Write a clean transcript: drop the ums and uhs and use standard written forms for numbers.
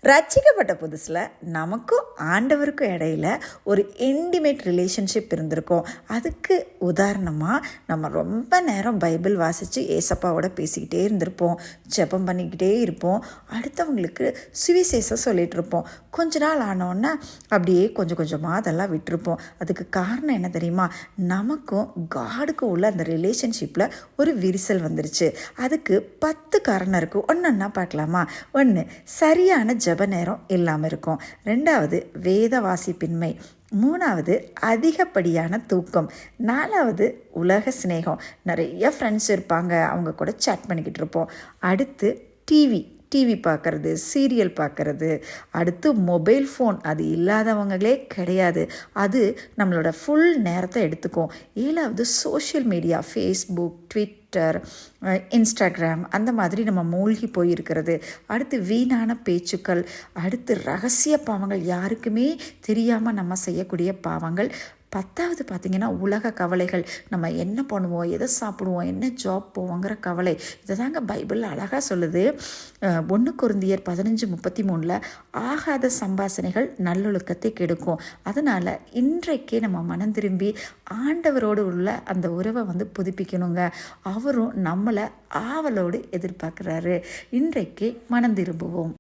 ரட்சிக்கப்பட்ட புதுசில் நமக்கும் ஆண்டவருக்கும் இடையில ஒரு இன்டிமேட் ரிலேஷன்ஷிப் இருந்திருக்கும். அதுக்கு உதாரணமாக நம்ம ரொம்ப நேரம் பைபிள் வாசித்து ஏசப்பாவோட பேசிக்கிட்டே இருந்திருப்போம், ஜெபம் பண்ணிக்கிட்டே இருப்போம், அடுத்தவங்களுக்கு சுவிசேஷம் சொல்லிகிட்டு இருப்போம். கொஞ்ச நாள் ஆனோன்னா அப்படியே கொஞ்சம் கொஞ்சமாக அதெல்லாம் விட்டுருப்போம். அதுக்கு காரணம் என்ன தெரியுமா? நமக்கும் காடுக்கும் உள்ள அந்த ரிலேஷன்ஷிப்பில் ஒரு விரிசல் வந்துருச்சு. அதுக்கு 10 காரணம் இருக்குது. ஒன்றா பார்க்கலாமா? 1, சரியான ஜெப நேரம் இல்லாமல் இருக்கும். 2வது, வேத வாசிப்பின்மை. 3வது, அதிகப்படியான தூக்கம். 4வது, உலக சிநேகம். நிறைய ஃப்ரெண்ட்ஸ் இருப்பாங்க, அவங்க கூட சேட் பண்ணிக்கிட்டு இருப்போம். அடுத்து டிவி பார்க்குறது, சீரியல் பார்க்குறது. அடுத்து மொபைல் ஃபோன், அது இல்லாதவங்களே கிடையாது, அது நம்மளோட ஃபுல் நேரத்தை எடுத்துக்கும். 7வது, social media, Facebook, Twitter, Instagram, அந்த மாதிரி நம்ம மூழ்கி போயிருக்கிறது. அடுத்து வீணான பேச்சுக்கள். அடுத்து ரகசிய பாவங்கள், யாருக்குமே தெரியாமல் நம்ம செய்யக்கூடிய பாவங்கள். 10வது பார்த்திங்கன்னா உலக கவலைகள். நம்ம என்ன பண்ணுவோம், எதை சாப்பிடுவோம், என்ன ஜாப் போவோங்கிற கவலை. இதை தாங்க பைபிள் அழகாக சொல்லுது. 1 கொரிந்தியர் 15:33 ஆகாத சம்பாசனைகள் நல்லொழுக்கத்தை கெடுக்கும். அதனால் இன்றைக்கே நம்ம மனம் திரும்பி ஆண்டவரோடு உள்ள அந்த உறவை புதுப்பிக்கணுங்க. அவரும் நம்மளை ஆவலோடு எதிர்பார்க்குறாரு. இன்றைக்கே மனம் திரும்புவோம்.